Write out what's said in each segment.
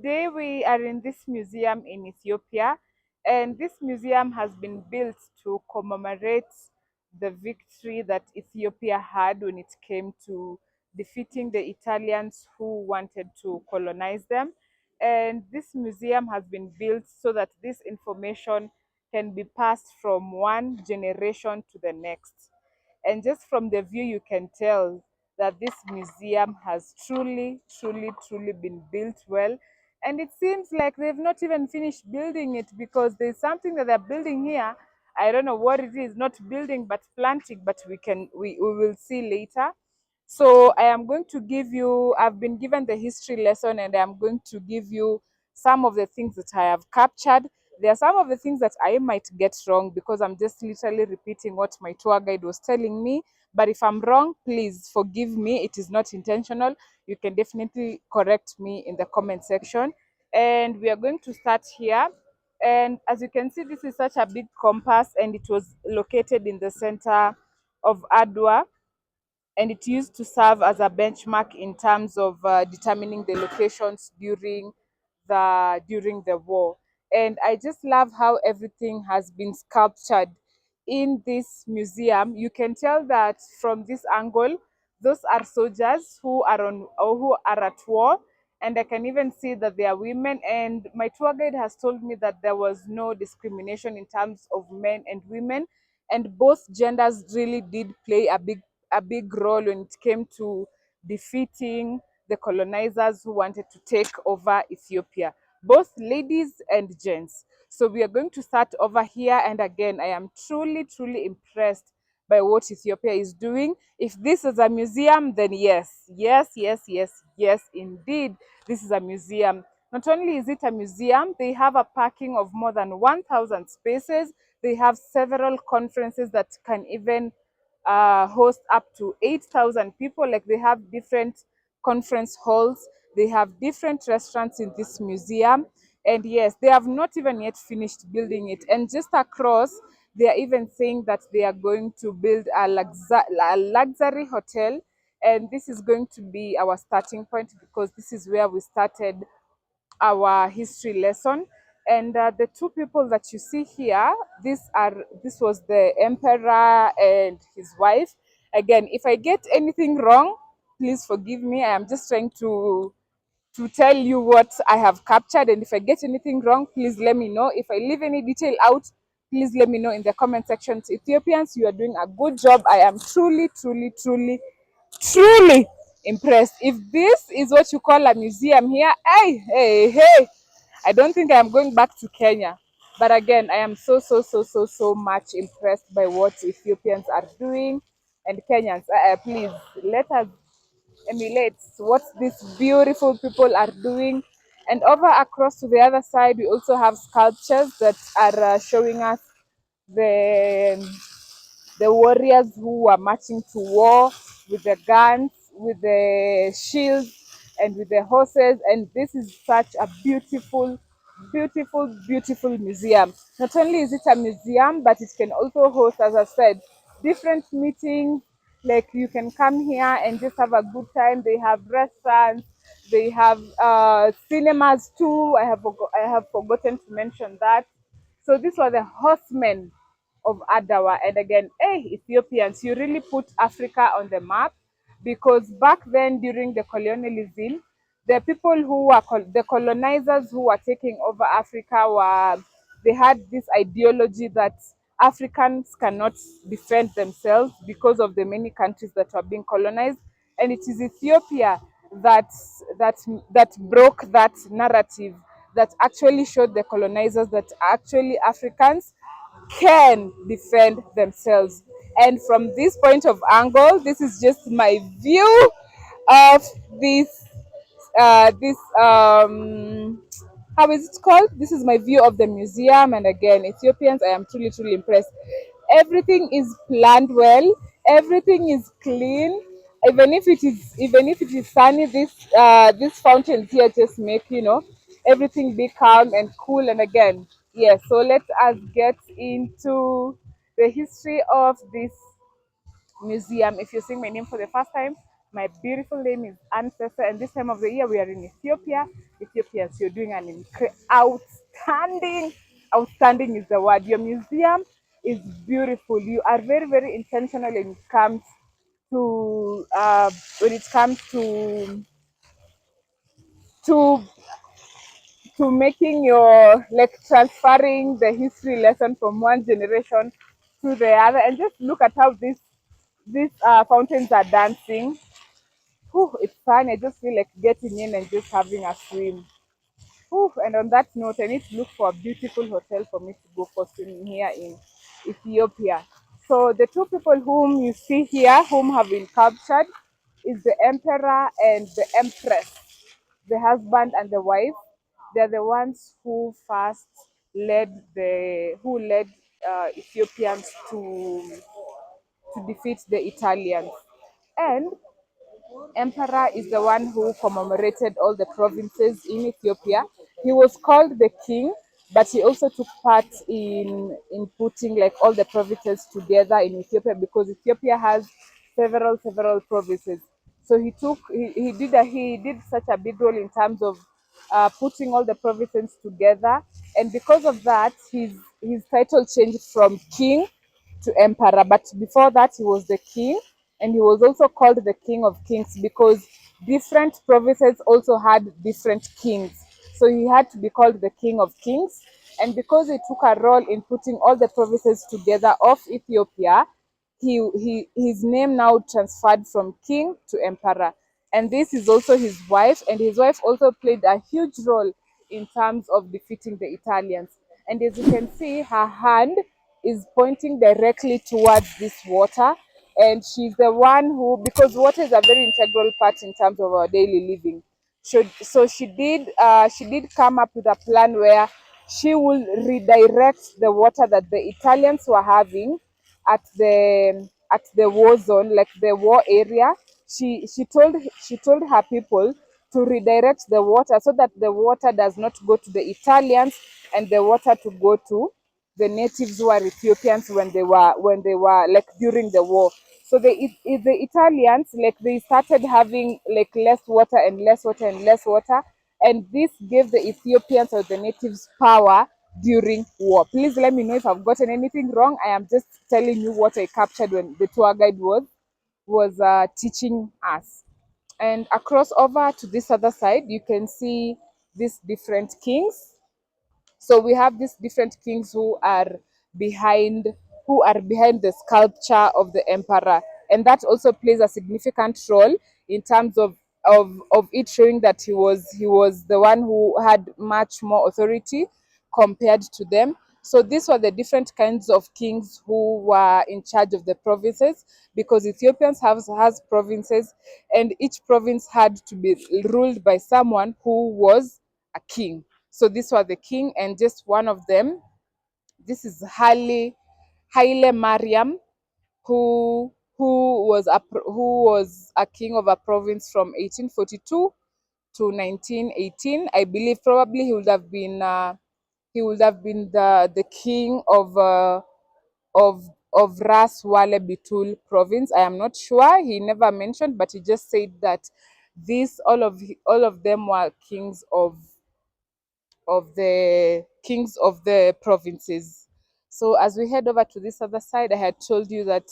today we are in this museum in Ethiopia, and this museum has been built to commemorate the victory that Ethiopia had when it came to defeating the Italians who wanted to colonize them. And this museum has been built so that this information can be passed from one generation to the next. And just from the view, you can tell that this museum has truly been built well. And it seems like they've not even finished building it because there's something that they're building here. I don't know what it is, not building but planting, but we will see later. So I am going to give you, I've been given the history lesson and I'm going to give you some of the things that I have captured. There are some of the things that I might get wrong because I'm just literally repeating what my tour guide was telling me. But if I'm wrong, please forgive me. It is not intentional. You can definitely correct me in the comment section. And we are going to start here. And as you can see, this is such a big compass and it was located in the center of Adwa, and it used to serve as a benchmark in terms of determining the locations during the war. And I just love how everything has been sculptured in this museum. You can tell that from this angle, those are soldiers who are on or who are at war. And I can even see that they are women. And my tour guide has told me that there was no discrimination in terms of men and women, and both genders really did play a big role when it came to defeating the colonizers who wanted to take over Ethiopia, both ladies and gents. So we are going to start over here. And again, I am truly impressed by what Ethiopia is doing. If this is a museum, then yes, indeed, this is a museum. Not only is it a museum, they have a parking of more than 1,000 spaces. They have several conferences that can even host up to 8,000 people. Like they have different conference halls, they have different restaurants in this museum. And yes, they have not even yet finished building it. And just across, they are even saying that they are going to build a luxury hotel. And this is going to be our starting point because this is where we started our history lesson. And the two people that you see here, this was the emperor and his wife. Again, if I get anything wrong, please forgive me. I am just trying to tell you what I have captured, and if I get anything wrong, please let me know. If I leave any detail out, please let me know in the comment section. Ethiopians, you are doing a good job. I am truly impressed. If this is what you call a museum here, hey, I don't think I'm going back to Kenya. But again, I am so much impressed by what Ethiopians are doing. And Kenyans, please let us emulate what these beautiful people are doing. And over across to the other side, we also have sculptures that are showing us the the warriors who are marching to war with the guns, with the shields, and with the horses. And this is such a beautiful museum. Not only is it a museum, but it can also host, as I said, different meetings. Like you can come here and just have a good time. They have restaurants, they have cinemas too. I have forgotten to mention that. So these were the horsemen of Adwa. And again, hey, Ethiopians, you really put Africa on the map, because back then during the colonialism, the people who were the colonizers who were taking over Africa they had this ideology that Africans cannot defend themselves because of the many countries that were being colonized. And it is Ethiopia that that that broke that narrative, that actually showed the colonizers that actually Africans can defend themselves. And from this point of angle, this is just my view of this how is it called? This is my view of the museum. And again, Ethiopians, I am truly impressed. Everything is planned well, everything is clean. Even if it is sunny, these fountains here just make everything be calm and cool. And again, yes, so let us get into the history of this museum. If you're seeing my name for the first time, My beautiful name is Ancestor, and this time of the year we are in Ethiopia. Ethiopians, you're doing an outstanding, outstanding is the word. Your museum is beautiful. You are very, very intentional when it comes to to making your like transferring the history lesson from one generation to the other. And just look at how these fountains are dancing. Whew, it's fun. I just feel like getting in and just having a swim. Whew, and on that note, I need to look for a beautiful hotel for me to go for swimming here in Ethiopia. So the two people whom you see here, whom have been captured, is the emperor and the empress, the husband and the wife. They're the ones who first led Ethiopians to defeat the Italians. And Emperor is the one who commemorated all the provinces in Ethiopia. He was called the king, but he also took part in putting like all the provinces together in Ethiopia because Ethiopia has several provinces. So he did such a big role in terms of putting all the provinces together, and because of that, his title changed from king to emperor. But before that, he was the king, and he was also called the King of Kings because different provinces also had different kings. So he had to be called the King of Kings. And because he took a role in putting all the provinces together of Ethiopia, his name now transferred from king to emperor. And this is also his wife, and his wife also played a huge role in terms of defeating the Italians. And as you can see, her hand is pointing directly towards this water, and she's the one who, because water is a very integral part in terms of our daily living. So she did come up with a plan where she will redirect the water that the Italians were having at the war zone, like the war area. She told her people to redirect the water so that the water does not go to the Italians, and the water to go to the natives who are Ethiopians when they were like during the war. So the Italians, like, they started having like less water and less water and less water, and this gave the Ethiopians or the natives power during war. Please let me know if I've gotten anything wrong. I am just telling you what I captured when the tour guide was teaching us. And across over to this other side, you can see these different kings. So we have these different kings behind who are behind the sculpture of the emperor, and that also plays a significant role in terms of it showing that he was the one who had much more authority compared to them. So these were the different kinds of kings who were in charge of the provinces, because Ethiopians has provinces, and each province had to be ruled by someone who was a king. So this was the king, and just one of them. This is Haile Mariam, who was a king of a province from 1842 to 1918. I believe probably he would have been the king of Ras Wale Bitul province. I am not sure. He never mentioned, but he just said that these all of them were kings of the provinces. So as we head over to this other side, I had told you that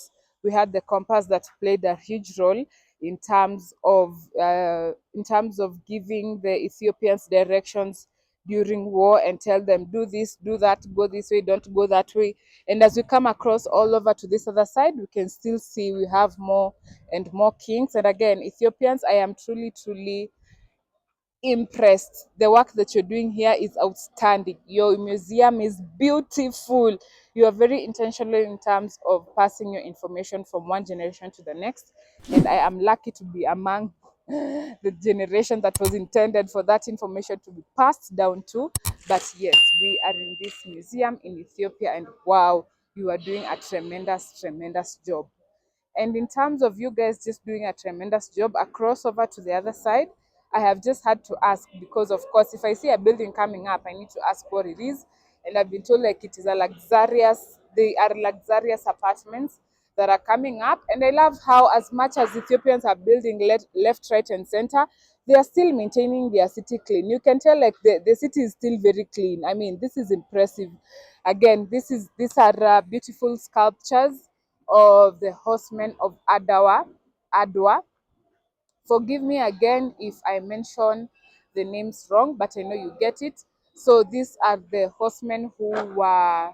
we had the compass that played a huge role in terms of giving the Ethiopians directions during war and tell them do this, do that, go this way, don't go that way. And as we come across all over to this other side, we can still see we have more and more kings. And again, Ethiopians, I am truly impressed. The work that you're doing here is outstanding. Your museum is beautiful. You are very intentional in terms of passing your information from one generation to the next. And I am lucky to be among the generation that was intended for that information to be passed down to. But yes, we are in this museum in Ethiopia, and wow, you are doing a tremendous job. And in terms of you guys just doing a tremendous job, across over to the other side, I have just had to ask because, of course, if I see a building coming up, I need to ask what it is. And I've been told like it is they are luxurious apartments that are coming up. And I love how, as much as Ethiopians are building left, right, and center, they are still maintaining their city clean. You can tell like the city is still very clean. I mean, this is impressive. Again, these are beautiful sculptures of the horsemen of Adwa. Forgive me again if I mention the names wrong, but I know you get it. So these are the horsemen who were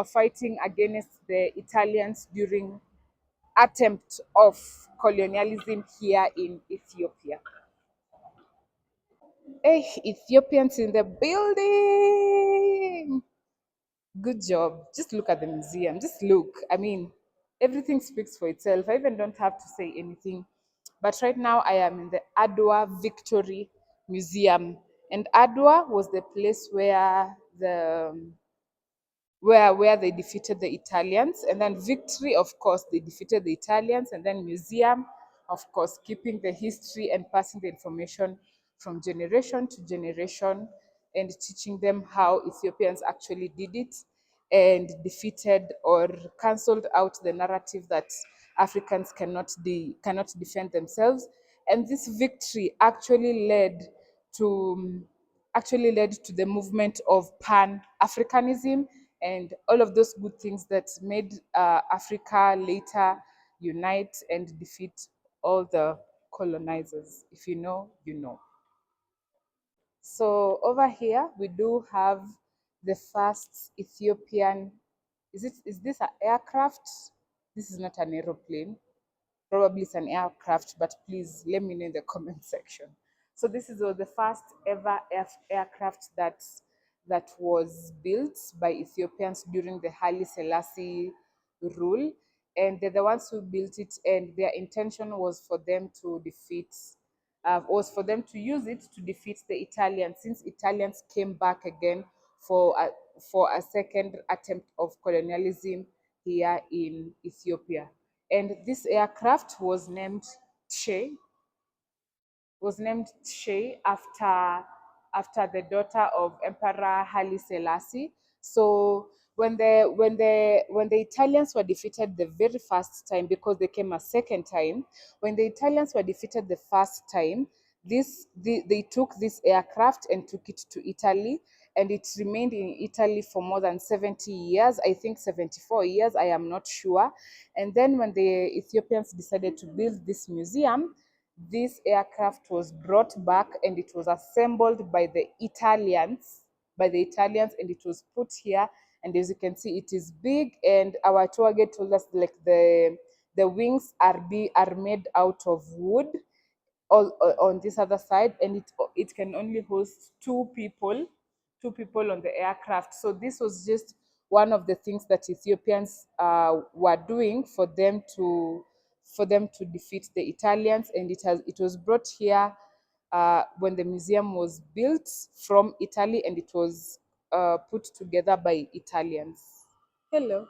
fighting against the Italians during attempt of colonialism here in Ethiopia. Hey, Ethiopians in the building. Good job. Just look at the museum. Just look. I mean, everything speaks for itself. I even don't have to say anything. But right now, I am in the Adwa Victory Museum. And Adwa was the place where they defeated the Italians, and then victory, of course, they defeated the Italians, and then museum, of course, keeping the history and passing the information from generation to generation and teaching them how Ethiopians actually did it and defeated or cancelled out the narrative that Africans cannot defend themselves. And this victory actually led to the movement of Pan-Africanism and all of those good things that made Africa later unite and defeat all the colonizers. If you know, you know. So over here we do have the first Ethiopian. Is this an aircraft? This is not an aeroplane. Probably it's an aircraft, but please let me know in the comment section. So this is the first ever aircraft that was built by Ethiopians during the Haile Selassie rule, and they're the ones who built it, and their intention was for them to use it to defeat the Italians, since Italians came back again for a, for a second attempt of colonialism here in Ethiopia. And this aircraft was named after the daughter of Emperor Haile Selassie. So when the Italians were defeated the very first time, because they came a second time, when the Italians were defeated the first time, they took this aircraft and took it to Italy, and it remained in Italy for more than 70 years. I think 74 years. I am not sure. And then when the Ethiopians decided to build this museum, this aircraft was brought back and it was assembled by the Italians, and it was put here. And as you can see, it is big. And our tour guide told us like the wings are made out of wood all on this other side, and it can only host two people on the aircraft. So this was just one of the things that Ethiopians were doing for them to defeat the Italians, and it was brought here when the museum was built from Italy, and it was put together by Italians. Hello.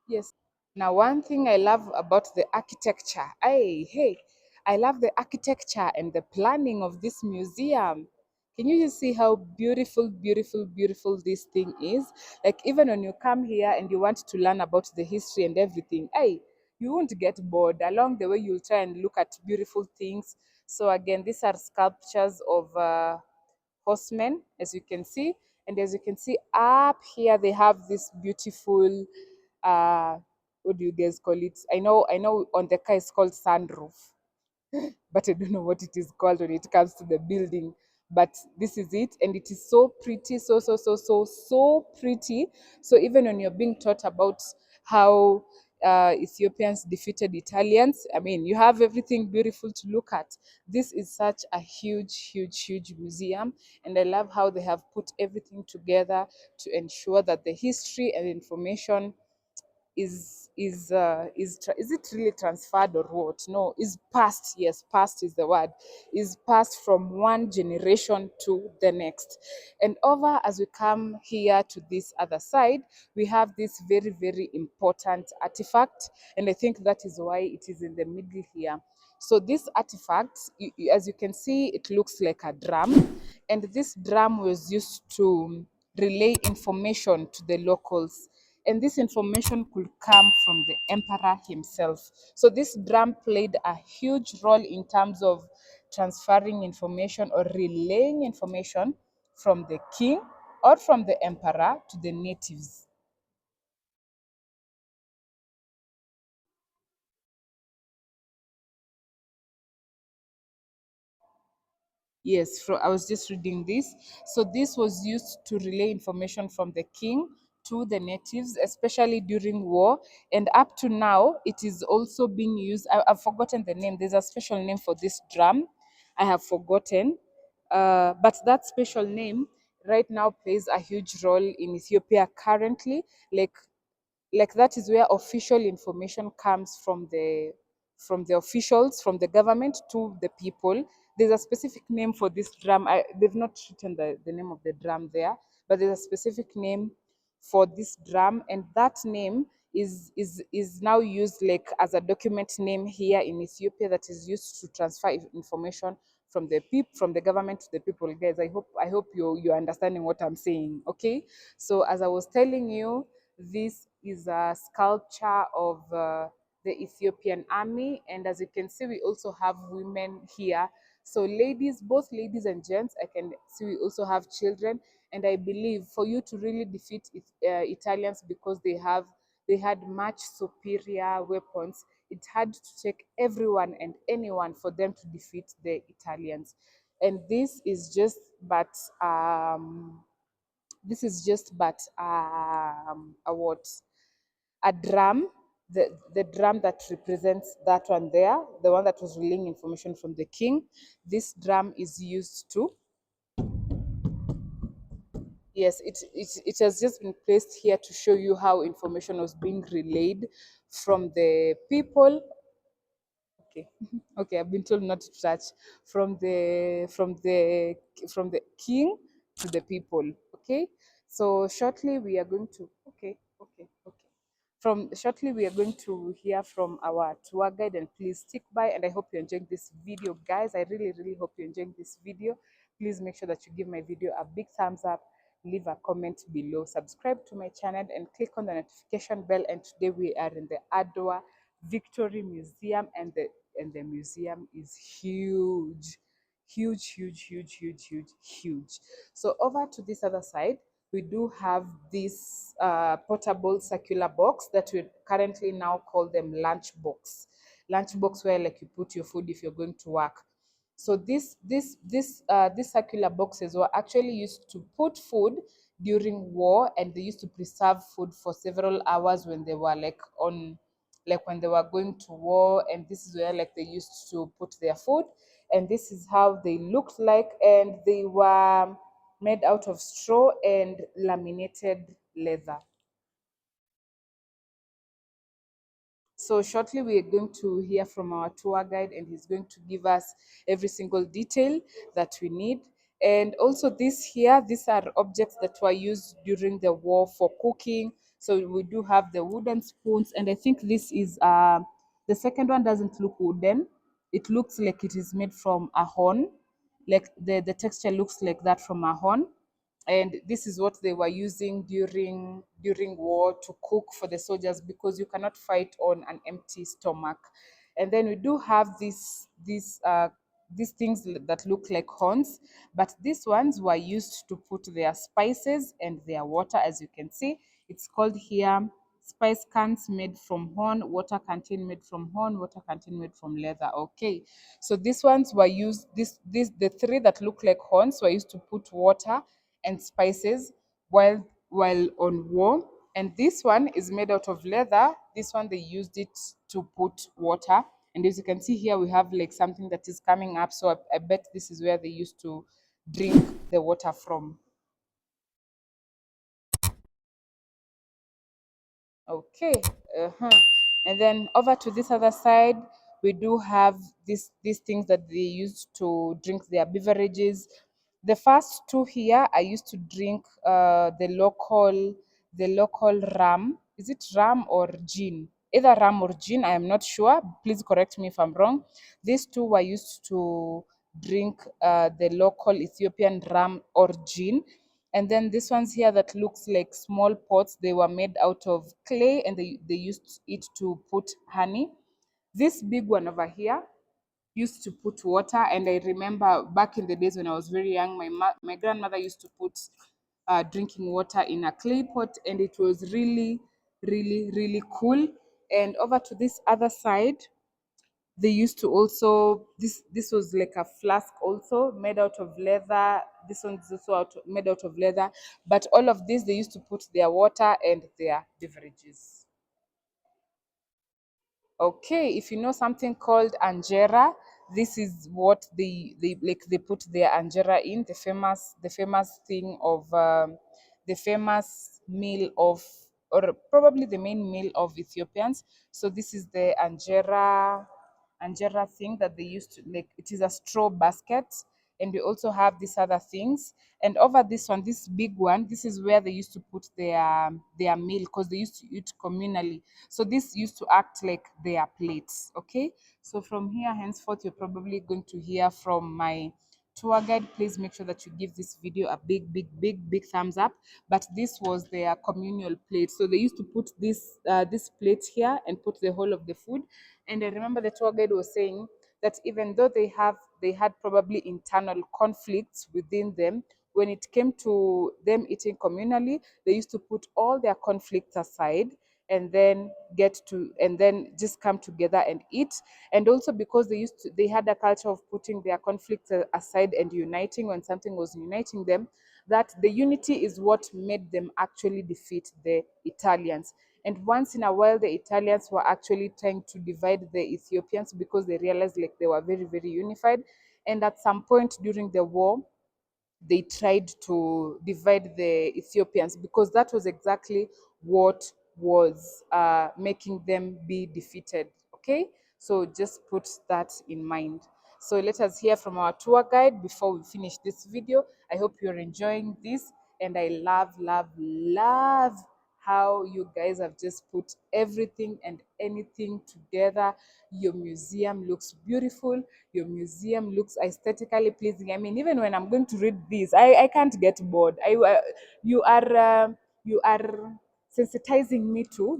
Yes. Now, one thing I love about the architecture, hey, I love the architecture and the planning of this museum. Can you just see how beautiful, beautiful, beautiful this thing is? Like, even when you come here and you want to learn about the history and everything, you won't get bored. Along the way, you'll try and look at beautiful things. So, again, these are sculptures of horsemen, as you can see. And as you can see up here, they have this beautiful, uh, what do you guys call it? I know on the car it's called sunroof, but I don't know what it is called when it comes to the building. But this is it, and it is so pretty, so pretty. So even when you're being taught about how Ethiopians defeated Italians, I mean, you have everything beautiful to look at. This is such a huge, huge, huge museum, and I love how they have put everything together to ensure that the history and information is it really transferred or what? No, is passed. Yes, passed is the word. Is passed from one generation to the next. And over as we come here to this other side, we have this very, very important artifact, and I think that is why it is in the middle here. So this artifact, as you can see, it looks like a drum, and this drum was used to relay information to the locals and this information could come from the emperor himself. So this drum played a huge role in terms of transferring information or relaying information from the king or from the emperor to the natives. Yes, I was just reading this. So this was used to relay information from the king to the natives, especially during war. And up to now, it is also being used. I've forgotten the name. There's a special name for this drum. I have forgotten. But that special name right now plays a huge role in Ethiopia currently. Like that is where official information comes from the officials, from the government to the people. There's a specific name for this drum. They've not written the name of the drum there, but there's a specific name for this drum, and that name is now used like as a document name here in Ethiopia that is used to transfer information from the from the government to the people. Guys, I hope you're understanding what I'm saying. Okay, so as I was telling you, this is a sculpture of the Ethiopian army, and as you can see, we also have women here. So ladies, both ladies and gents, I can see we also have children, and I believe for you to really defeat Italians, because they had much superior weapons, it had to take everyone and anyone for them to defeat the Italians. And this is just but a what? A drum, the drum that represents that one there, the one that was relaying information from the king. This drum is used to, yes, it has just been placed here to show you how information was being relayed from the people. Okay, okay, I've been told not to touch, from the king to the people. Okay, so shortly we are going to, okay. From shortly we are going to hear from our tour guide, and please stick by, and I hope you're enjoying this video, guys. I really hope you're enjoying this video. Please make sure that you give my video a big thumbs up, leave a comment below, subscribe to my channel, and click on the notification bell. And today we are in the Adwa Victory Museum, and the museum is huge, huge. So over to this other side, we do have this portable circular box that we currently now call them lunch box, where like you put your food if you're going to work. So these circular boxes were actually used to put food during war, and they used to preserve food for several hours when they were like when they were going to war. And this is where like they used to put their food, and this is how they looked like, and they were made out of straw and laminated leather. So shortly we are going to hear from our tour guide, and he's going to give us every single detail that we need. And also these are objects that were used during the war for cooking. So we do have the wooden spoons, and I think this is the second one doesn't look wooden. It looks like it is made from a horn, like the texture looks like that from a horn. And this is what they were using during war to cook for the soldiers, because you cannot fight on an empty stomach. And then we do have these things that look like horns, but these ones were used to put their spices and their water. As you can see, it's called here spice cans made from horn, water canteen made from horn, water canteen made from leather. Okay, so these ones were used, the three that look like horns were used to put water and spices while on war. And this one is made out of leather. This one they used it to put water. And as you can see here, we have like something that is coming up. So I bet this is where they used to drink the water from. Okay. Uh-huh. And then over to this other side, we do have these things that they used to drink their beverages. The first two here, I used to drink the local rum. Is it rum or gin? Either rum or gin, I am not sure. Please correct me if I'm wrong. These two were used to drink the local Ethiopian rum or gin. And then this ones here that looks like small pots, they were made out of clay, and they used it to put honey. This big one over here used to put water, and I remember back in the days when I was very young, my grandmother used to put drinking water in a clay pot, and it was really, really, really cool. And over to this other side, they used to also, this was like a flask also made out of leather. This one's also made out of leather, but all of this they used to put their water and their beverages. Okay, if you know something called anjera, this is what they put their anjera in, the famous thing of the famous meal of, or probably the main meal of Ethiopians. So this is the anjera thing that they used to, like, it is a straw basket, and we also have these other things. And over this one, this big one, this is where they used to put their meal, because they used to eat communally. So this used to act like their plates. Okay, so from here henceforth, you're probably going to hear from my tour guide. Please make sure that you give this video a big, big, big, big thumbs up. But this was their communal plate. So they used to put this plate here and put the whole of the food. And I remember the tour guide was saying that even though they had probably internal conflicts within them, when it came to them eating communally, they used to put all their conflicts aside, and then just come together and eat. And also because they had a culture of putting their conflicts aside and uniting when something was uniting them, that the unity is what made them actually defeat the Italians. And once in a while, the Italians were actually trying to divide the Ethiopians, because they realized like they were very, very unified. And at some point during the war, they tried to divide the Ethiopians, because that was exactly what was making them be defeated. Okay, so just put that in mind. So let us hear from our tour guide before we finish this video. I hope you're enjoying this, and I love, love, love how you guys have just put everything and anything together. Your museum looks beautiful. Your museum looks aesthetically pleasing. I mean, even when I'm going to read this, I can't get bored. You are you are sensitizing me to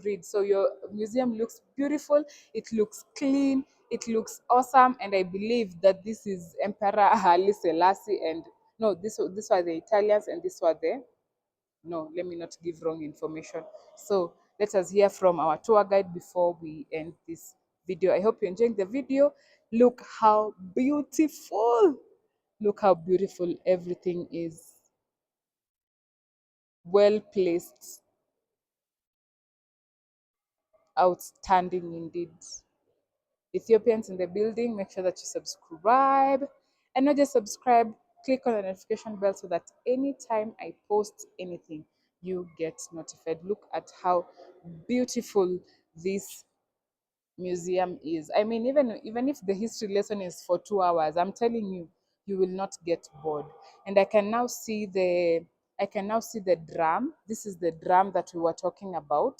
read. So your museum looks beautiful. It looks clean. It looks awesome, and I believe that this is Emperor Haile Selassie, and no, this were the Italians, and this were the, no, let me not give wrong information. So let us hear from our tour guide before we end this video. I hope you're enjoying the video. Look how beautiful. Look how beautiful everything is. Well placed. Outstanding indeed. Ethiopians in the building, make sure that you subscribe. And not just subscribe, click on the notification bell so that anytime I post anything, you get notified. Look at how beautiful this museum is. I mean, even if the history lesson is for 2 hours, I'm telling you, you will not get bored. And I can now see the drum. This is the drum that we were talking about.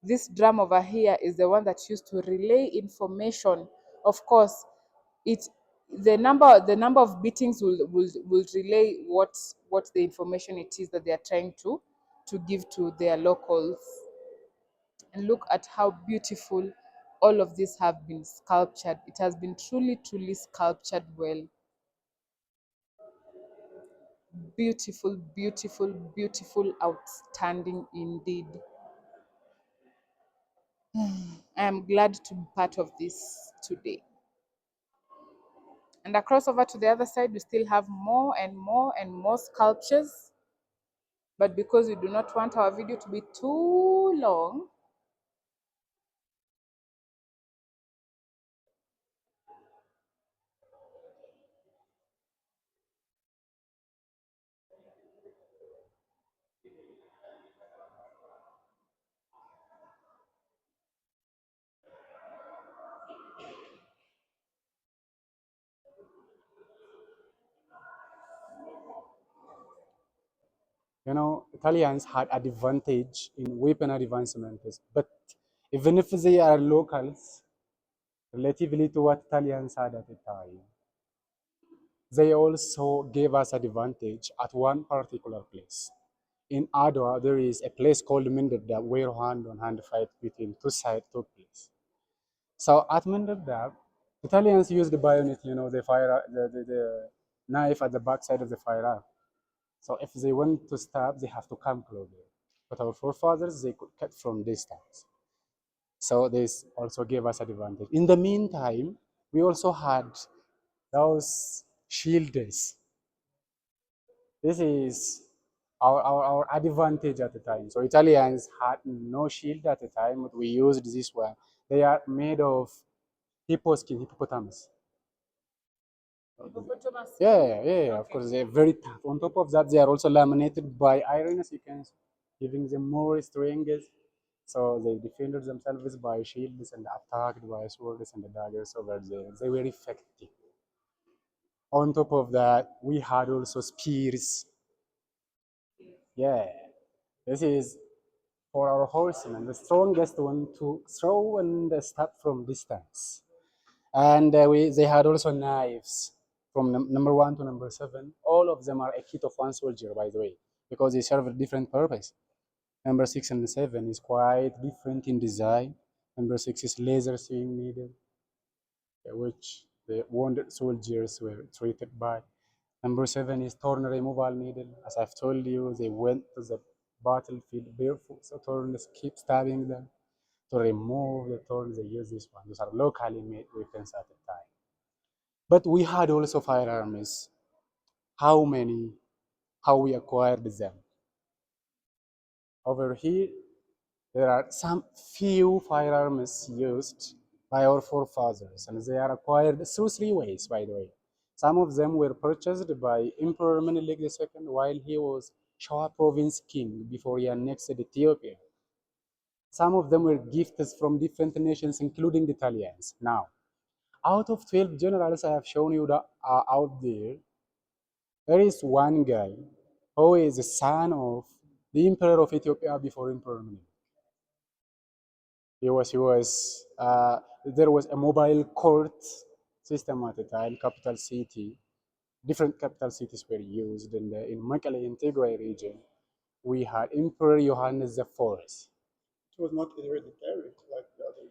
This drum over here is the one that used to relay information. Of course, it the number of beatings will relay what the information it is that they are trying to give to their locals. And look at how beautiful all of these have been sculptured. It has been truly, truly sculptured well. Beautiful, beautiful, beautiful, outstanding indeed. I am glad to be part of this today. And across over to the other side, we still have more and more and more sculptures. But because we do not want our video to be too long, Italians had advantage in weapon advancements, but even if they are locals, relatively to what Italians had at the time. they also gave us advantage at one particular place. In Adwa, there is a place called Minderdab where hand-on-hand fight between two sides took place. So at Minderdab, Italians used the bayonet, the fire, the knife at the backside of the firearm. So if they want to stab, they have to come closer. But our forefathers, they could cut from distance. So this also gave us advantage. In the meantime, we also had those shields. This is our advantage at the time. So Italians had no shield at the time, but we used this one. They are made of hippo skin, hippopotamus. Hippopotamus. Yeah. Of course, they're very tough. On top of that, they are also laminated by iron, as you can see, giving them more strength. So they defended themselves by shields and attacked by swords and daggers over there. They were effective. On top of that, we had also spears. Yeah, this is for our horsemen, the strongest one to throw and stab from distance. And they had also knives from number 1 to number 7. All of them are a kit of one soldier, by the way, because they serve a different purpose. Number 6 and 7 is quite different in design. Number 6 is laser sewing needle, which the wounded soldiers were treated by. Number 7 is thorn removal needle. As I've told you, they went to the battlefield barefoot, so thorns keep stabbing them. To remove the thorns, they use this one. Those are locally made weapons at the time. But we had also firearms. How many? How we acquired them? Over here, there are some few firearms used by our forefathers, and they are acquired through three ways, by the way. Some of them were purchased by Emperor Menelik II while he was Shawa province king before he annexed Ethiopia. Some of them were gifts from different nations, including the Italians. Now, out of 12 generals I have shown you that are out there, there is one guy who is the son of the Emperor of Ethiopia before Emperor Menelik. There was a mobile court system at the time, capital city. Different capital cities were used. In Mekelle, in Tigray region, we had Emperor Johannes the Fourth. It was not hereditary like the other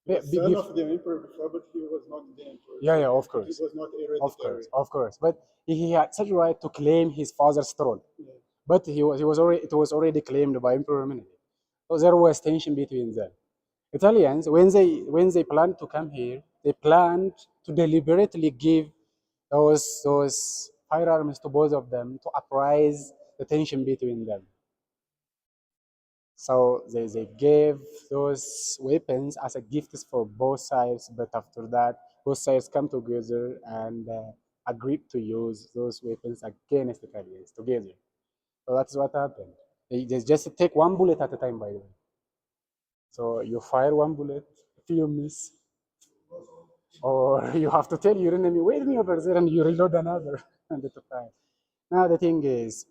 emperors. He Yeah, was son of the emperor before, but he was not the emperor. yeah, So of it course, was not hereditary. of course. But he had such a right to claim his father's throne. Yeah. But he was already it was already claimed by Emperor Menelik. So there was tension between them. Italians, when they planned to come here, they planned to deliberately give those firearms to both of them to apprise the tension between them. So they gave those weapons as a gift for both sides, but after that, both sides come together and agreed to use those weapons against the Italians together. So that's what happened. They just take one bullet at a time, by the way. So you fire one bullet, if you miss, or you have to tell your enemy, wait me over there, and you reload another and to fire. Now the thing is,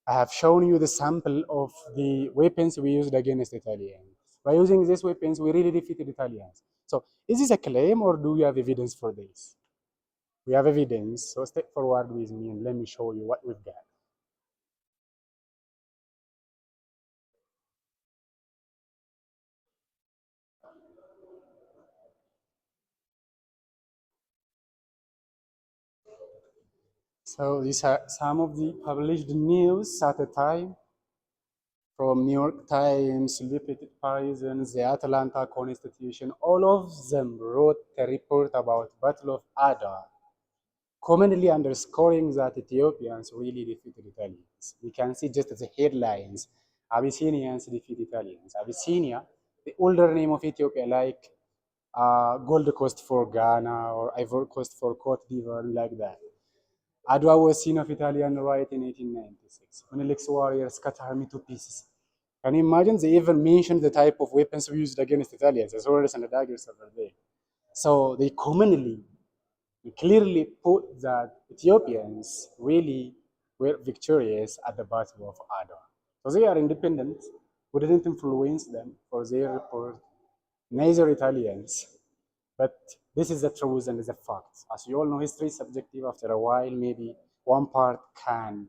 I have shown you the sample of the weapons we used against the Italians. By using these weapons, we really defeated Italians. So is this a claim or do we have evidence for this? We have evidence, so step forward with me and let me show you what we've got. So these are some of the published news at the time from New York Times, Sleepy Parisian, the Atlanta Constitution. All of them wrote a report about Battle of Adwa, commonly underscoring that Ethiopians really defeated Italians. We can see just the headlines, Abyssinians defeat Italians. Abyssinia, the older name of Ethiopia, like Gold Coast for Ghana or Ivory Coast for Cote d'Ivoire, like that. Adwa was seen of Italian right in 1896. Menelik's warriors cut army to pieces. Can you imagine? They even mentioned the type of weapons we used against Italians, the swords and the daggers over there. So they commonly clearly put that Ethiopians really were victorious at the Battle of Adwa. So they are independent. We didn't influence them for their report, neither Italians. But This is the truth and the facts. As you all know, history is subjective. After a while, maybe one part can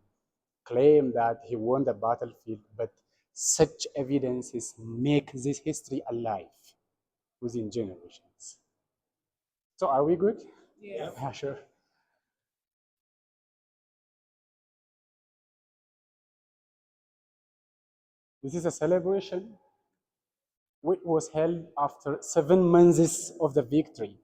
claim that he won the battlefield, but such evidences make this history alive within generations. So are we good? Yes. Yeah, sure. This is a celebration which was held after 7 months of the victory.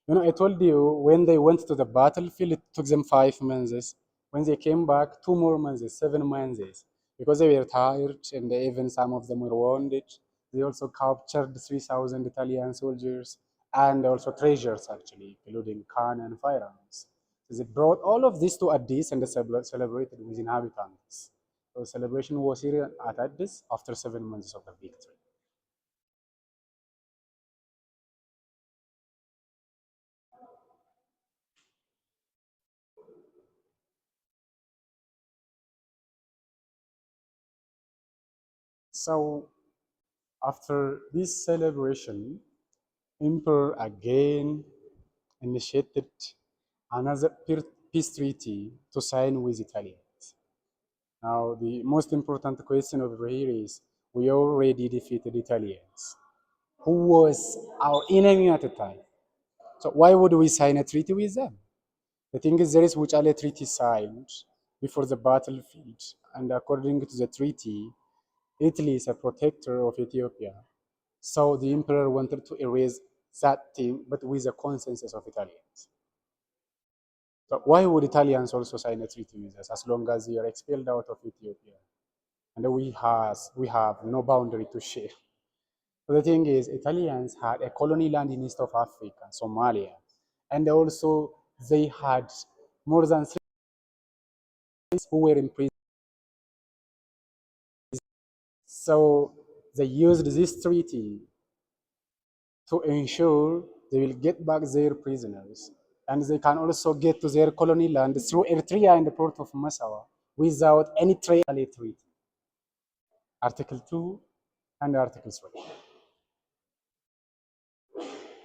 You know, I told you when they went to the battlefield, it took them 5 months. When they came back, 2 more months, 7 months, because they were tired and even some of them were wounded. They also captured 3,000 Italian soldiers and also treasures, actually, including cannon and firearms. So they brought all of this to Addis and they celebrated with inhabitants. So the celebration was here at Addis after 7 months of the victory. So after this celebration, Emperor again initiated another peace treaty to sign with Italians. Now, the most important question over here is, we already defeated Italians, who was our enemy at the time. So why would we sign a treaty with them? The thing is, there is Wuchale Treaty signed before the battlefield, and according to the treaty, Italy is a protector of Ethiopia. So the emperor wanted to erase that thing, but with the consensus of Italians. So why would Italians also sign a treaty with us as long as they are expelled out of Ethiopia? And we have no boundary to share. So the thing is, Italians had a colony land in east of Africa, Somalia, and also they had more than three who were in prison. So they used this treaty to ensure they will get back their prisoners and they can also get to their colony land through Eritrea and the port of Massawa without any trade treaty. Article 2 and Article 3.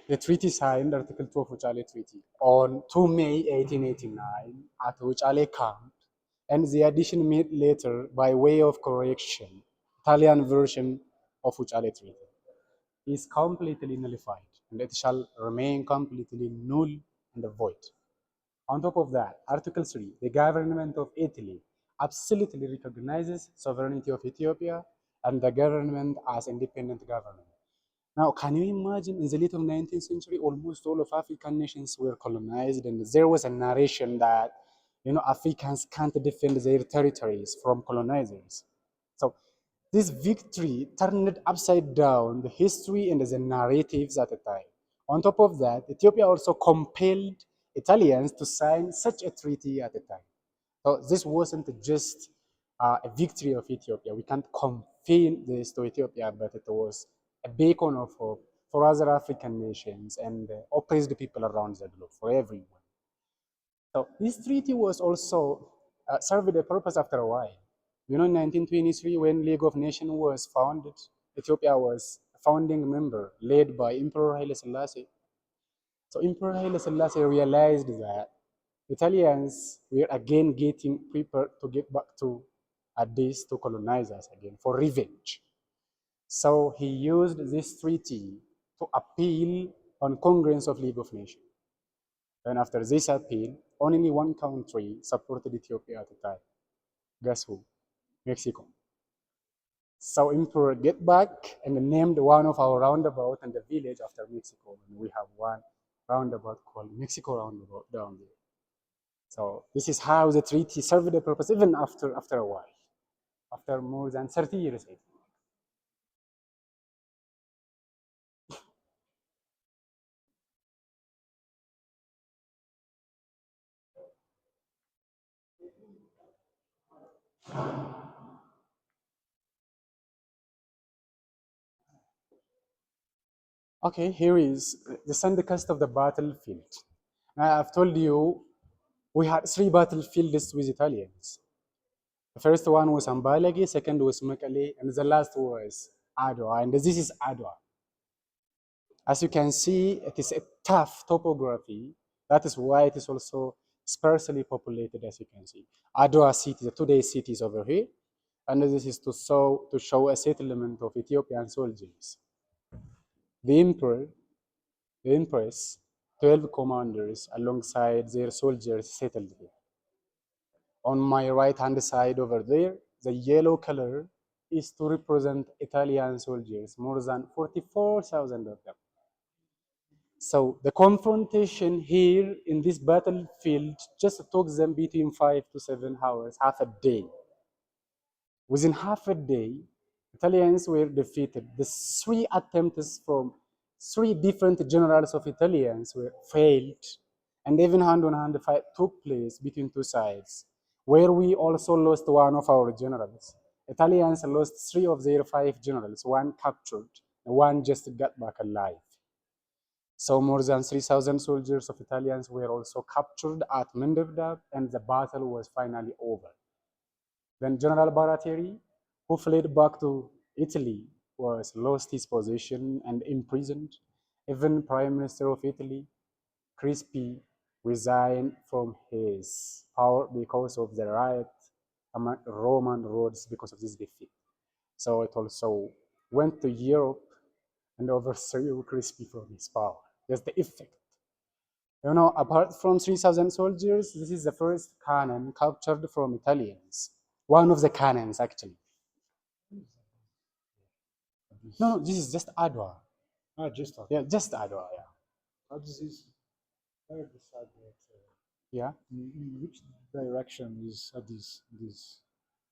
The treaty signed, Article 2 of Wuchale Treaty, on 2 May 1889 at Wuchale camp, and the addition made later by way of correction, Italian version of Wuchale Treaty, is completely nullified, and it shall remain completely null and void. On top of that, Article 3, the government of Italy absolutely recognizes sovereignty of Ethiopia and the government as independent government. Now, can you imagine in the late of 19th century, almost all of African nations were colonized, and there was a narration that Africans can't defend their territories from colonizers. So this victory turned upside down the history and the narratives at the time. On top of that, Ethiopia also compelled Italians to sign such a treaty at the time. So this wasn't just a victory of Ethiopia. We can't confine this to Ethiopia, but it was a beacon of hope for other African nations and oppressed people around the globe, for everyone. So this treaty was also served a purpose after a while. You know, in 1923, when League of Nations was founded, Ethiopia was a founding member led by Emperor Haile Selassie. So Emperor Haile Selassie realized that Italians were again getting prepared to get back to Addis to colonize us again for revenge. So he used this treaty to appeal on Congress of League of Nations. And after this appeal, only one country supported Ethiopia at the time. Guess who? Mexico. So Emperor get back and named one of our roundabout and the village after Mexico. And we have one roundabout called Mexico roundabout down there. So this is how the treaty served the purpose even after a while, after more than 30 years. I think. Okay, here is the sandcast of the battlefield. Now, I've told you we had 3 battlefields with Italians. The first one was Ambalagi, second was Mekelle, and the last was Adwa. And this is Adwa. As you can see, it is a tough topography. That is why it is also sparsely populated, as you can see. Adwa city, the today's city is over here, and this is to show a settlement of Ethiopian soldiers. The emperor, the empress, 12 commanders alongside their soldiers settled here. On my right hand side over there, the yellow color is to represent Italian soldiers, more than 44,000 of them. So the confrontation here in this battlefield just took them between 5 to 7 hours, half a day. Within half a day, Italians were defeated. The three attempts from three different generals of Italians were failed, and even hand-on-hand fight took place between two sides, where we also lost one of our generals. Italians lost three of their five generals, one captured, and one just got back alive. So more than 3,000 soldiers of Italians were also captured at Mendebdab, and the battle was finally over. Then General Baratieri, who fled back to Italy, was lost his position and imprisoned. Even Prime Minister of Italy, Crispi, resigned from his power because of the riot among Roman roads because of this defeat. So it also went to Europe and overthrew Crispi from his power. That's the effect. You know, apart from 3,000 soldiers, this is the first cannon captured from Italians. One of the cannons, actually. No, this is just Adwa. Ah, just that. Yeah, just Adwa, yeah. How does this? Where decide that? Yeah. In which direction is Addis? This.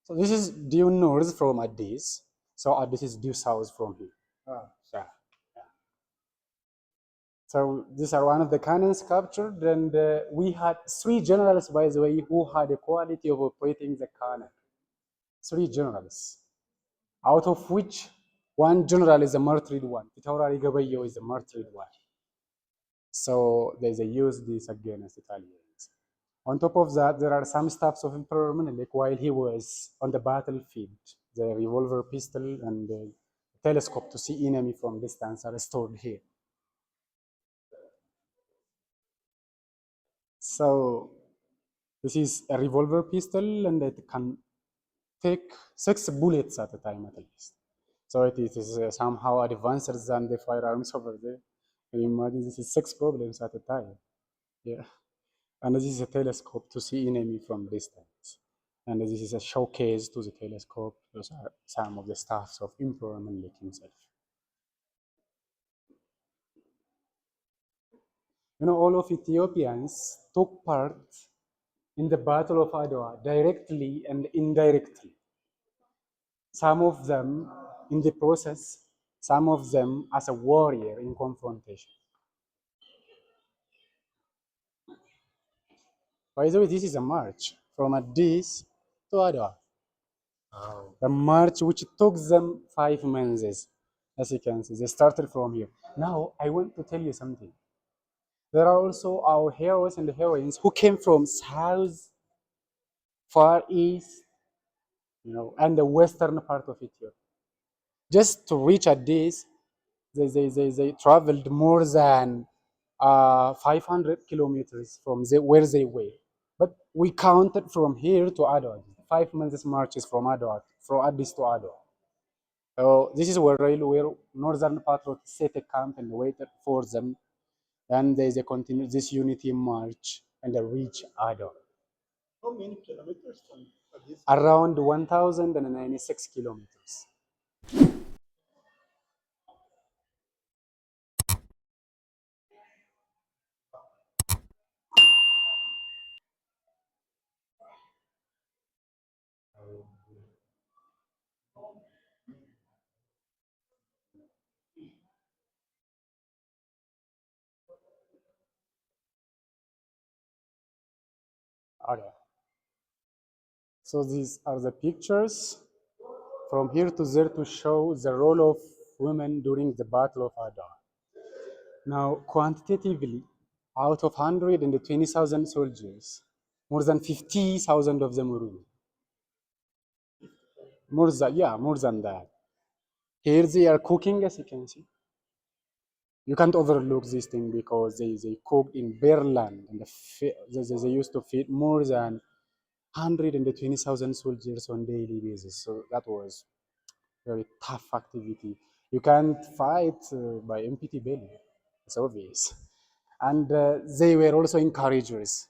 So this is due north from Addis. So Addis is due south from here. Ah, Yeah. So these are one of the cannons captured, and we had three generals, by the way, who had the quality of operating the cannon. Three generals, out of which one general is a martyred one. Pitaurari Gabayo is a martyred one. So they use this against Italians. On top of that, there are some staffs of Emperor Menelik while he was on the battlefield. The revolver pistol and the telescope to see enemy from distance are stored here. So this is a revolver pistol, and it can take 6 bullets at a time at least. So it is somehow advanced than the firearms over there. Can you imagine this is 6 problems at a time? Yeah. And this is a telescope to see enemy from distance. And this is a showcase to the telescope. Those are some of the staffs of Emperor Menelik himself. You know, all of Ethiopians took part in the Battle of Adwa directly and indirectly. Some of them in the process, some of them as a warrior in confrontation. By the way, this is a march from Addis to Adwa. wow. The march which took them 5 months, as you can see. They started from here. Now, I want to tell you something. There are also our heroes and heroines who came from south, far east, and the western part of Ethiopia. Just to reach Addis, they traveled more than 500 kilometers from where they were. But we counted from here to Adwa. 5 months marches from Adwa, from Addis to Adwa. So this is where Northern Patriots set a camp and waited for them. And they continue this unity march and they reach Adwa. How many kilometers from Addis? Around 1,096 kilometers. Okay. So these are the pictures from here to there to show the role of women during the Battle of Adwa. Now, quantitatively, out of 120,000 soldiers, more than 50,000 of them were women. More than that. Here they are cooking, as you can see. You can't overlook this thing because they cooked in bare land and they used to feed more than 120,000 soldiers on daily basis. So that was very tough activity. You can't fight by empty belly. It's obvious. And they were also encouragers.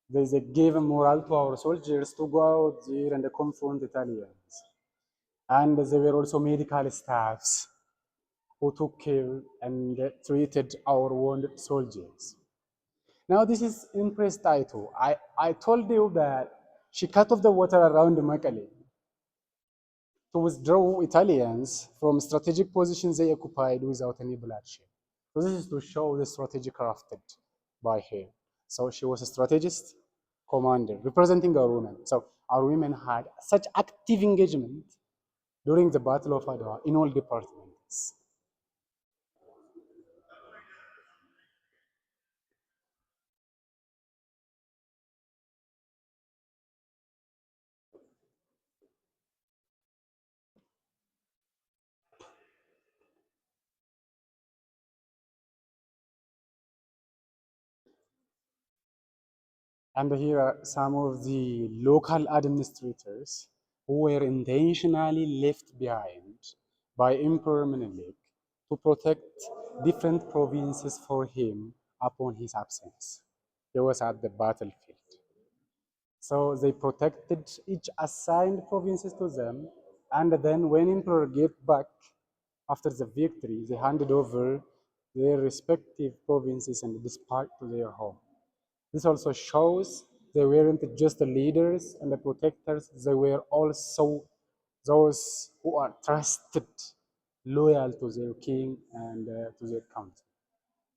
They gave a morale to our soldiers to go out there and confront Italians. And there were also medical staffs who took care and treated our wounded soldiers. Now this is Empress Taito. I told you that she cut off the water around Makale to withdraw Italians from strategic positions they occupied without any bloodshed. So this is to show the strategy crafted by her. So she was a strategist, commander, representing our women. So our women had such active engagement during the Battle of Adwa in all departments. And here are some of the local administrators who were intentionally left behind by Emperor Menelik to protect different provinces for him upon his absence. He was at the battlefield. So they protected each assigned provinces to them, and then when Emperor get back after the victory, they handed over their respective provinces and dispatched to their home. This also shows they weren't just the leaders and the protectors, they were also those who are trusted, loyal to their king and to their country.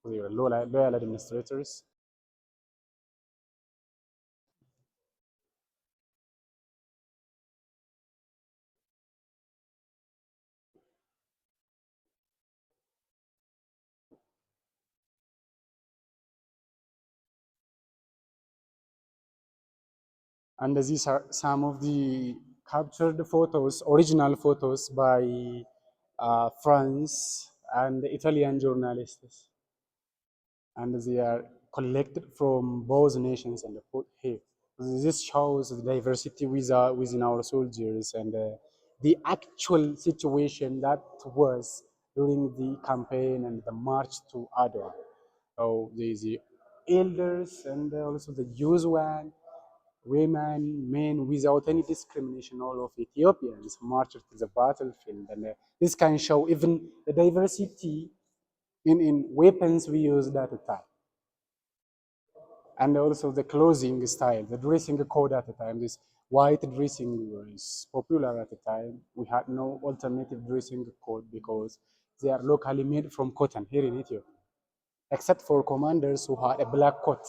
They were loyal administrators. And these are some of the captured photos, original photos by France and Italian journalists. And they are collected from both nations and put here. This shows the diversity within our soldiers and the actual situation that was during the campaign and the march to Adwa. So the elders and also the youth one, women, men, without any discrimination, all of Ethiopians marched to the battlefield. And this can show even the diversity in weapons we used at the time. And also the clothing style, the dressing code at the time. This white dressing was popular at the time. We had no alternative dressing code because they are locally made from cotton here in Ethiopia, except for commanders who had a black coat.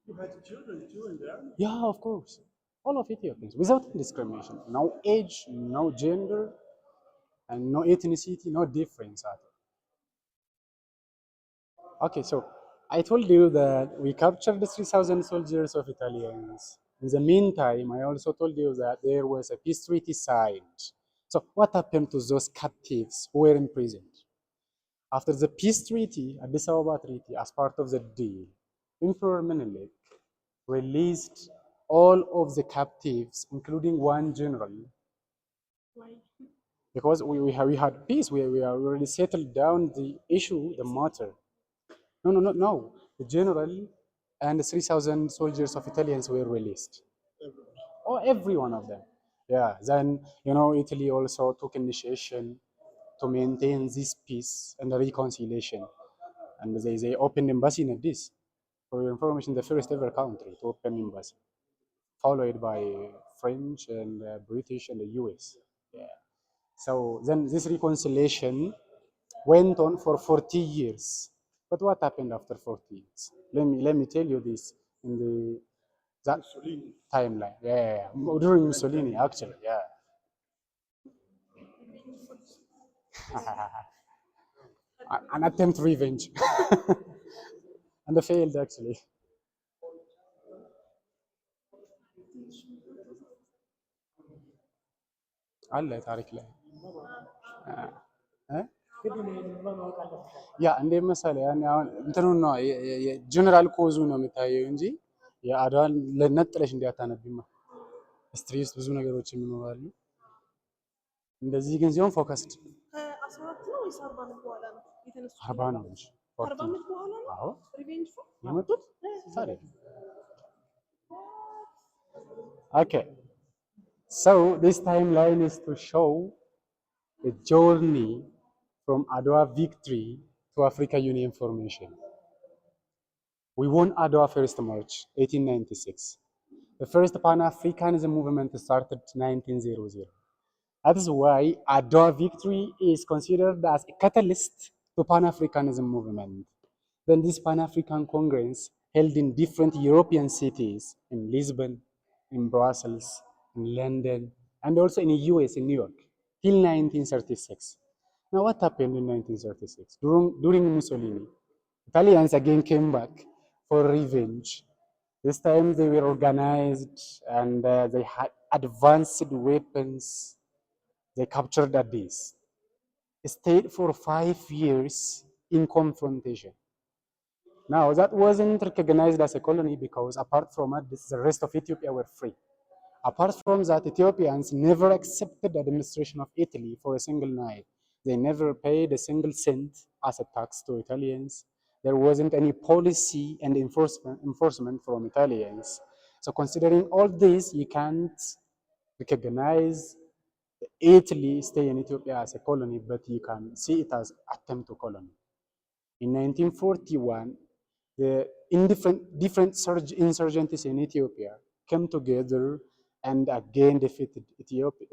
You had children too in the army. Yeah, of course. All of Ethiopians, without discrimination. No age, no gender, and no ethnicity, no difference at all. Okay, so I told you that we captured the 3,000 soldiers of Italians. In the meantime, I also told you that there was a peace treaty signed. So what happened to those captives who were imprisoned? After the peace treaty, Addis Ababa Treaty, as part of the deal, Emperor Menelik released all of the captives, including one general, because we had peace. We already settled down the issue, the matter. No. The general and the 3,000 soldiers of Italians were released. Everyone. Oh, every one of them. Yeah. Then, Italy also took initiation to maintain this peace and the reconciliation. And they opened embassy in this. For your information, the first ever country to open embassy, followed by French and British and the US. Yeah. So then this reconciliation went on for 40 years. But what happened after 40 years? Let me tell you this in the that Mussolini. timeline. Yeah. During Mussolini, actually, yeah. An attempt revenge. And they failed actually. አለ ታሪክ ላይ ያ እንዴት መሰለህ ያኔ አሁን እንትኑን ነው ጀነራል ኮዙ ነው የምታየው እንጂ የአድዋን ለነጥለሽ እንዲያታነቢማ ሂስትሪ ውስጥ ብዙ ነገሮች ይኖራሉ። እንደዚህ ግን ሲሆን ፎከስድ ከ14 ነው ወይስ 40 ዓመት በኋላ ነው የተነሱት? 40 ነው እንጂ 40 ዓመት በኋላ ነው። አዎ ሪቬንጅ ፎር የመጡት ታዲያ። Okay, so this timeline is to show the journey from Adwa victory to Africa Union formation. We won Adwa 1st March 1896. The first Pan-Africanism movement started 1900. That is why Adwa victory is considered as a catalyst to Pan-Africanism movement. Then this Pan-African Congress held in different European cities, in Lisbon, in Brussels, in London, and also in the US, in New York, till 1936. Now what happened in 1936? During Mussolini, Italians again came back for revenge. This time they were organized and they had advanced weapons. They captured Addis. Stayed for 5 years in confrontation. Now that wasn't recognized as a colony because apart from Addis, the rest of Ethiopia were free. Apart from that, Ethiopians never accepted the administration of Italy for a single night. They never paid a single cent as a tax to Italians. There wasn't any policy and enforcement from Italians. So considering all this, you can't recognize Italy stay in Ethiopia as a colony, but you can see it as attempt to colony. In 1941, the different insurgencies in Ethiopia came together and again defeated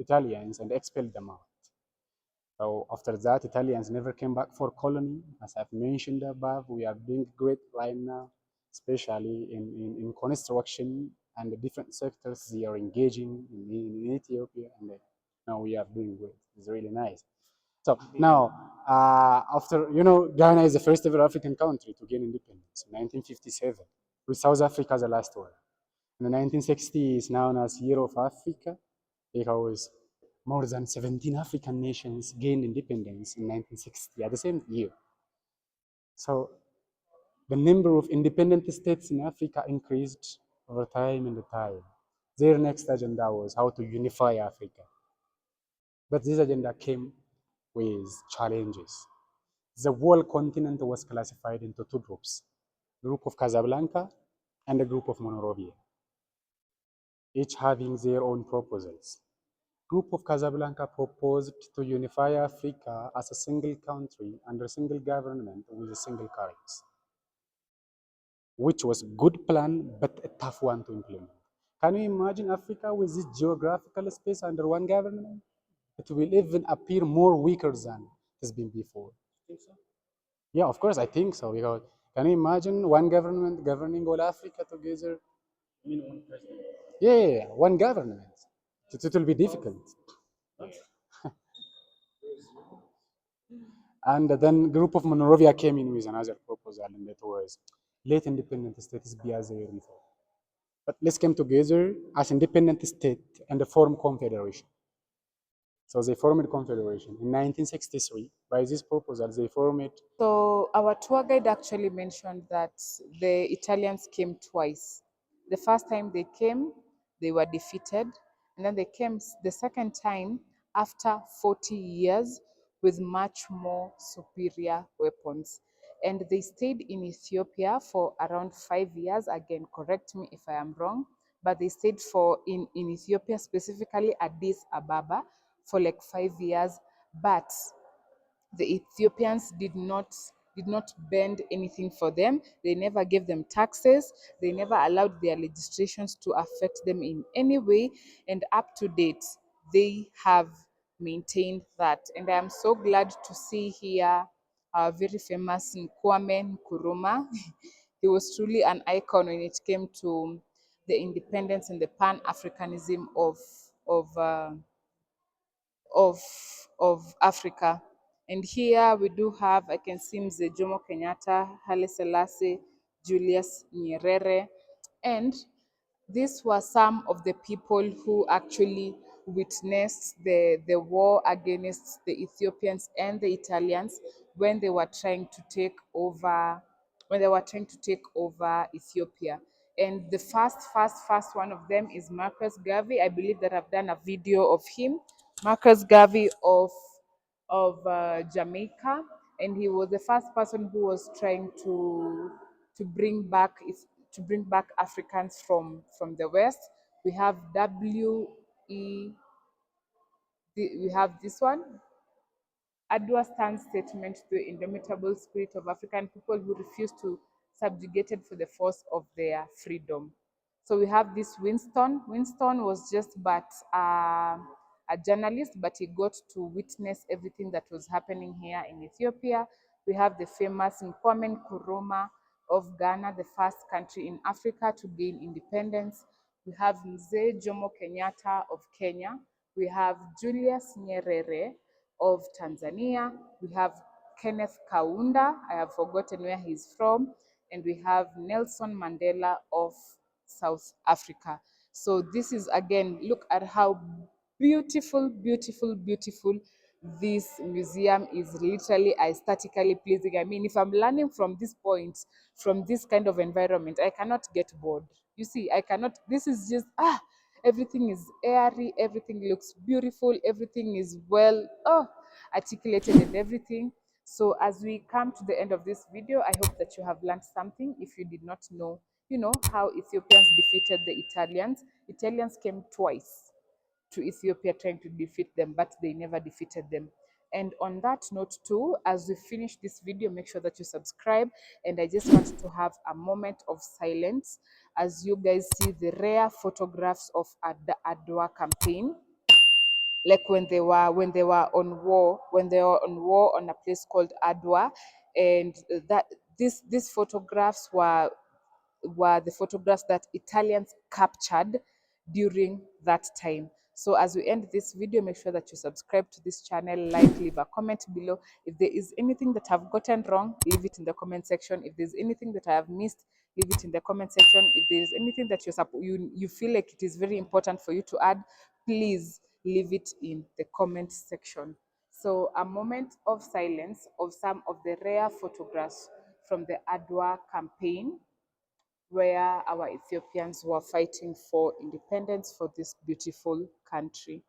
Italians and expelled them out. So after that, Italians never came back for colony. As I've mentioned above, we are doing great right now, especially in construction and the different sectors they are engaging in Ethiopia, and now we are doing great. It's really nice. So now, after, Ghana is the first ever African country to gain independence in 1957, with South Africa as the last one. In the 1960s, is known as Year of Africa, because more than 17 African nations gained independence in 1960 at the same year. So the number of independent states in Africa increased over time and time. Their next agenda was how to unify Africa. But this agenda came with challenges. The whole continent was classified into two groups, a group of Casablanca and a group of Monrovia, each having their own proposals. Group of Casablanca proposed to unify Africa as a single country under a single government with a single currency, which was a good plan, but a tough one to implement. Can you imagine Africa with this geographical space under one government? It will even appear more weaker than it has been before. Yeah, of course, I think so. Because can you imagine one government governing all Africa together? Yeah, one government. It will be difficult. And then group of Monrovia came in with another proposal, and that was let independent states be as they were before. But let's come together as independent state and form confederation. So they formed confederation. In 1963, by this proposal, they formed. So our tour guide actually mentioned that the Italians came twice. The first time they came, they were defeated, and then they came the second time after 40 years with much more superior weapons. And they stayed in Ethiopia for around 5 years. Again, correct me if I am wrong, but they stayed in Ethiopia, specifically Addis Ababa, for like 5 years. But the Ethiopians did not bend anything for them. They never gave them taxes. They never allowed their legislations to affect them in any way. And up to date, they have maintained that. And I am so glad to see here our very famous Kwame Nkrumah. He was truly an icon when it came to the independence and the Pan-Africanism of uh, of of Africa. And here we do have, I can see Mzee Jomo Kenyatta, Haile Selassie, Julius Nyerere, and these were some of the people who actually witnessed the war against the Ethiopians and the Italians when they were trying to take over Ethiopia. And the first one of them is Marcus Garvey. I believe that I've done a video of him, Marcus Garvey of Jamaica, and he was the first person who was trying to bring back Africans from the West. We have W. We have this one, Adwa stands statement to the indomitable spirit of African people who refuse to subjugated for the force of their freedom. So we have this Winston. Winston was just but a journalist, but he got to witness everything that was happening here in Ethiopia. We have the famous Kwame Nkrumah of Ghana, the first country in Africa to gain independence. We have Mzee Jomo Kenyatta of Kenya. We have Julius Nyerere of Tanzania. We have Kenneth Kaunda, I have forgotten where he's from, and we have Nelson Mandela of South Africa. So this is, again, look at how beautiful, beautiful, beautiful this museum is. Literally aesthetically pleasing. I mean, if I'm learning from this point, from this kind of environment, I cannot get bored. You see, I cannot, this is just, everything is airy, everything looks beautiful, everything is well articulated and everything. So as we come to the end of this video, I hope that you have learned something. If you did not know, how Ethiopians defeated the Italians. Italians came twice to Ethiopia trying to defeat them, but they never defeated them. And on that note too, as we finish this video, make sure that you subscribe. And I just want to have a moment of silence as you guys see the rare photographs of the Adwa campaign, like when they were on war on a place called Adwa. And that these photographs were the photographs that Italians captured during that time. So as we end this video, make sure that you subscribe to this channel, like, leave a comment below. If there is anything that I've gotten wrong, leave it in the comment section. If there's anything that I have missed, leave it in the comment section. If there is anything that you feel like it is very important for you to add, please leave it in the comment section. So a moment of silence of some of the rare photographs from the Adwa campaign, where our Ethiopians were fighting for independence for this beautiful country.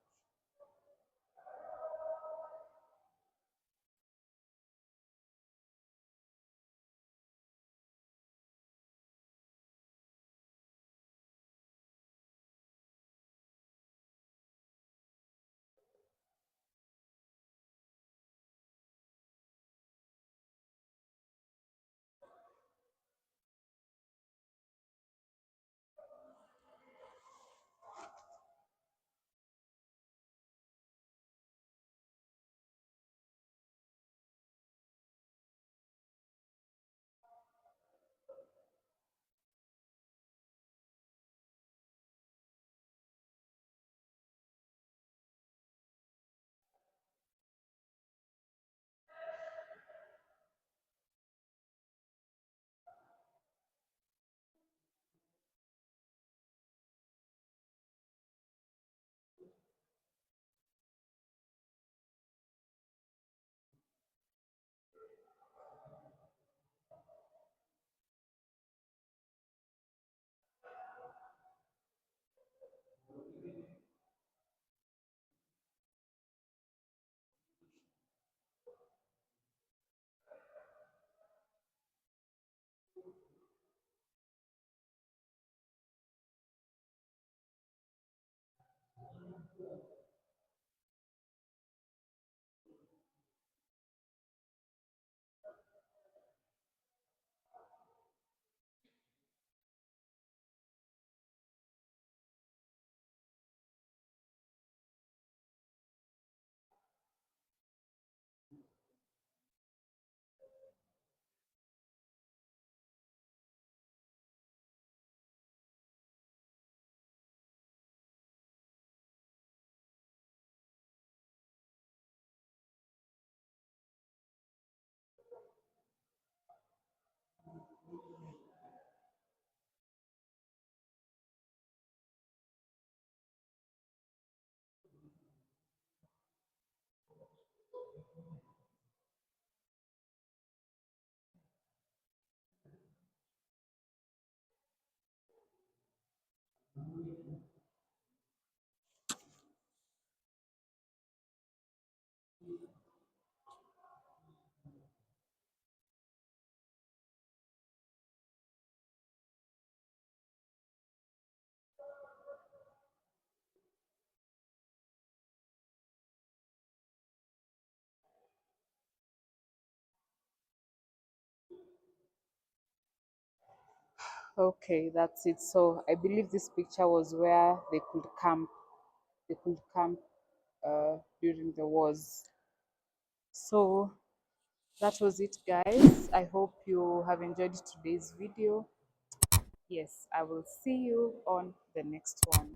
Okay, that's it. So I believe this picture was where they could camp. They could camp during the wars. So that was it, guys. I hope you have enjoyed today's video. Yes, I will see you on the next one.